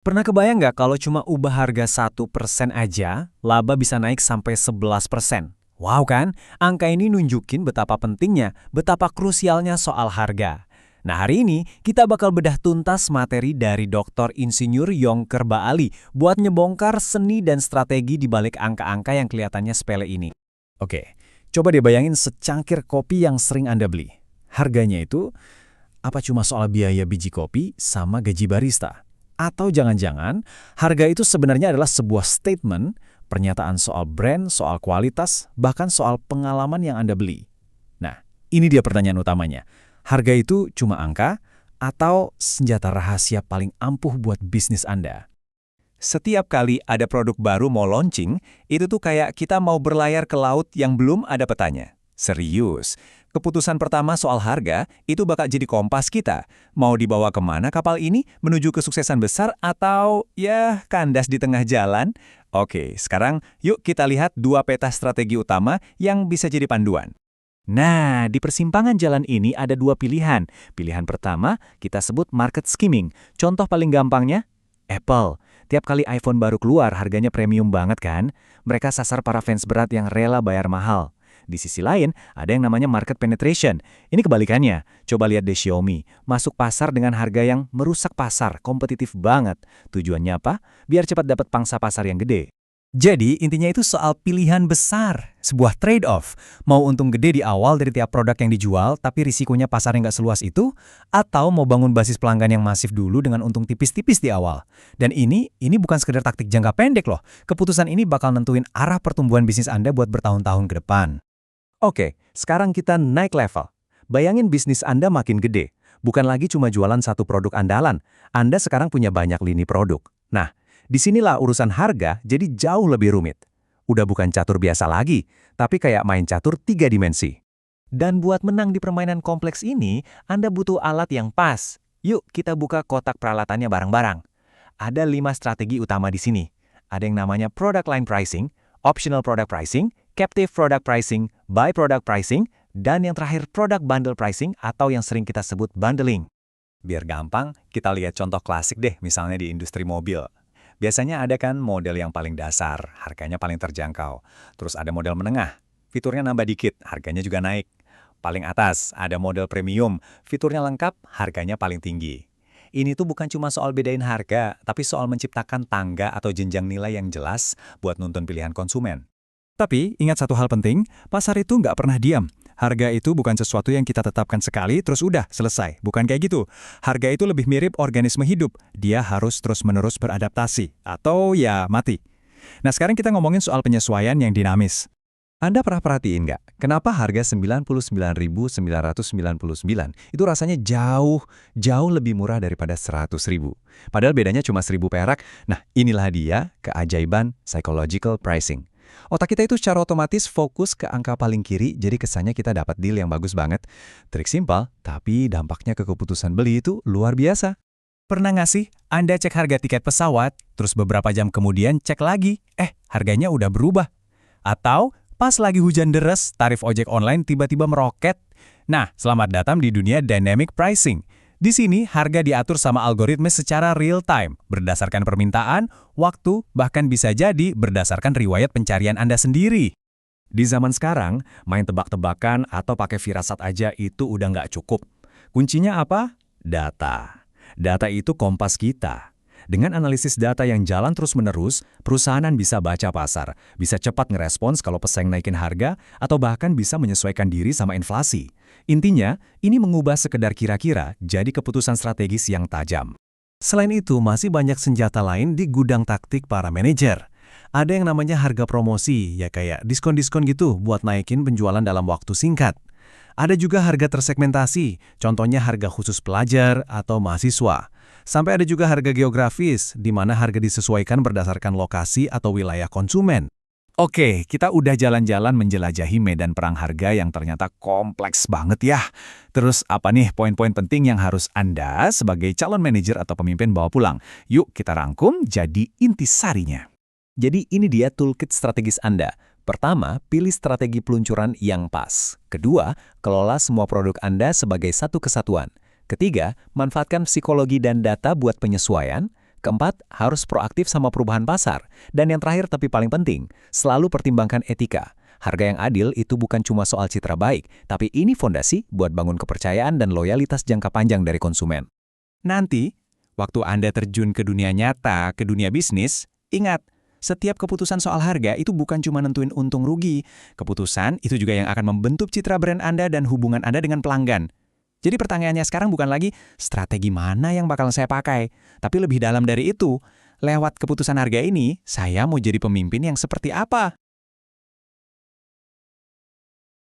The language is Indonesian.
Pernah kebayang nggak kalau cuma ubah harga 1% aja, laba bisa naik sampai 11%? Wow kan? Angka ini nunjukin betapa pentingnya, betapa krusialnya soal harga. Nah hari ini kita bakal bedah tuntas materi dari Dr. Insinyur Yongker Baali buat nyebongkar seni dan strategi di balik angka-angka yang kelihatannya sepele ini. Oke, coba deh bayangin secangkir kopi yang sering Anda beli. Harganya itu apa cuma soal biaya biji kopi sama gaji barista? Atau jangan-jangan harga itu sebenarnya adalah sebuah statement, pernyataan soal brand, soal kualitas, bahkan soal pengalaman yang Anda beli. Nah, ini dia pertanyaan utamanya. Harga itu cuma angka atau senjata rahasia paling ampuh buat bisnis Anda? Setiap kali ada produk baru mau launching, itu tuh kayak kita mau berlayar ke laut yang belum ada petanya. Serius, keputusan pertama soal harga itu bakal jadi kompas kita. Mau dibawa kemana kapal ini menuju kesuksesan besar atau ya kandas di tengah jalan? Oke, sekarang yuk kita lihat dua peta strategi utama yang bisa jadi panduan. Nah, di persimpangan jalan ini ada dua pilihan. Pilihan pertama kita sebut market skimming. Contoh paling gampangnya, Apple. Tiap kali iPhone baru keluar harganya premium banget kan? Mereka sasar para fans berat yang rela bayar mahal. Di sisi lain, ada yang namanya market penetration. Ini kebalikannya. Coba lihat deh Xiaomi. Masuk pasar dengan harga yang merusak pasar, kompetitif banget. Tujuannya apa? Biar cepat dapat pangsa pasar yang gede. Jadi, intinya itu soal pilihan besar, sebuah trade-off. Mau untung gede di awal dari tiap produk yang dijual, tapi risikonya pasar yang nggak seluas itu, atau mau bangun basis pelanggan yang masif dulu dengan untung tipis-tipis di awal. Dan ini bukan sekedar taktik jangka pendek loh. Keputusan ini bakal nentuin arah pertumbuhan bisnis Anda buat bertahun-tahun ke depan. Oke, sekarang kita naik level. Bayangin bisnis Anda makin gede. Bukan lagi cuma jualan satu produk andalan. Anda sekarang punya banyak lini produk. Nah, disinilah urusan harga jadi jauh lebih rumit. Udah bukan catur biasa lagi, tapi kayak main catur 3 dimensi. Dan buat menang di permainan kompleks ini, Anda butuh alat yang pas. Yuk kita buka kotak peralatannya bareng-bareng. Ada 5 strategi utama di sini. Ada yang namanya product line pricing, optional product pricing, captive product pricing, by product pricing, dan yang terakhir product bundle pricing atau yang sering kita sebut bundling. Biar gampang, kita lihat contoh klasik deh, misalnya di industri mobil. Biasanya ada kan model yang paling dasar, harganya paling terjangkau. Terus ada model menengah, fiturnya nambah dikit, harganya juga naik. Paling atas, ada model premium, fiturnya lengkap, harganya paling tinggi. Ini tuh bukan cuma soal bedain harga, tapi soal menciptakan tangga atau jenjang nilai yang jelas buat nuntun pilihan konsumen. Tapi, ingat satu hal penting, pasar itu nggak pernah diam. Harga itu bukan sesuatu yang kita tetapkan sekali, terus udah, selesai. Bukan kayak gitu. Harga itu lebih mirip organisme hidup. Dia harus terus-menerus beradaptasi. Atau ya, mati. Nah, sekarang kita ngomongin soal penyesuaian yang dinamis. Anda pernah perhatiin nggak? Kenapa harga 99.999 itu rasanya jauh lebih murah daripada 100.000? Padahal bedanya cuma 1.000 perak. Nah, inilah dia keajaiban psychological pricing. Otak kita itu secara otomatis fokus ke angka paling kiri, jadi kesannya kita dapat deal yang bagus banget. Trik simpel, tapi dampaknya ke keputusan beli itu luar biasa. Pernah nggak sih Anda cek harga tiket pesawat, terus beberapa jam kemudian cek lagi, harganya udah berubah? Atau pas lagi hujan deras, tarif ojek online tiba-tiba meroket? Nah, selamat datang di dunia dynamic pricing. Di sini, harga diatur sama algoritma secara real time, berdasarkan permintaan, waktu, bahkan bisa jadi berdasarkan riwayat pencarian Anda sendiri. Di zaman sekarang, main tebak-tebakan atau pakai firasat aja itu udah nggak cukup. Kuncinya apa? Data. Data itu kompas kita. Dengan analisis data yang jalan terus-menerus, perusahaan bisa baca pasar, bisa cepat ngerespons kalau pesaing naikin harga, atau bahkan bisa menyesuaikan diri sama inflasi. Intinya, ini mengubah sekedar kira-kira jadi keputusan strategis yang tajam. Selain itu, masih banyak senjata lain di gudang taktik para manajer. Ada yang namanya harga promosi, ya kayak diskon-diskon gitu buat naikin penjualan dalam waktu singkat. Ada juga harga tersegmentasi, contohnya harga khusus pelajar atau mahasiswa. Sampai ada juga harga geografis, di mana harga disesuaikan berdasarkan lokasi atau wilayah konsumen. Oke, kita udah jalan-jalan menjelajahi medan perang harga yang ternyata kompleks banget ya. Terus apa nih poin-poin penting yang harus Anda sebagai calon manajer atau pemimpin bawa pulang? Yuk kita rangkum jadi intisarinya. Jadi ini dia toolkit strategis Anda. Pertama, pilih strategi peluncuran yang pas. Kedua, kelola semua produk Anda sebagai satu kesatuan. Ketiga, manfaatkan psikologi dan data buat penyesuaian. Keempat, harus proaktif sama perubahan pasar. Dan yang terakhir tapi paling penting, selalu pertimbangkan etika. Harga yang adil itu bukan cuma soal citra baik, tapi ini fondasi buat bangun kepercayaan dan loyalitas jangka panjang dari konsumen. Nanti, waktu Anda terjun ke dunia nyata, ke dunia bisnis, ingat, setiap keputusan soal harga itu bukan cuma nentuin untung rugi. Keputusan itu juga yang akan membentuk citra brand Anda dan hubungan Anda dengan pelanggan. Jadi pertanyaannya sekarang bukan lagi strategi mana yang bakal saya pakai, tapi lebih dalam dari itu, lewat keputusan harga ini, saya mau jadi pemimpin yang seperti apa?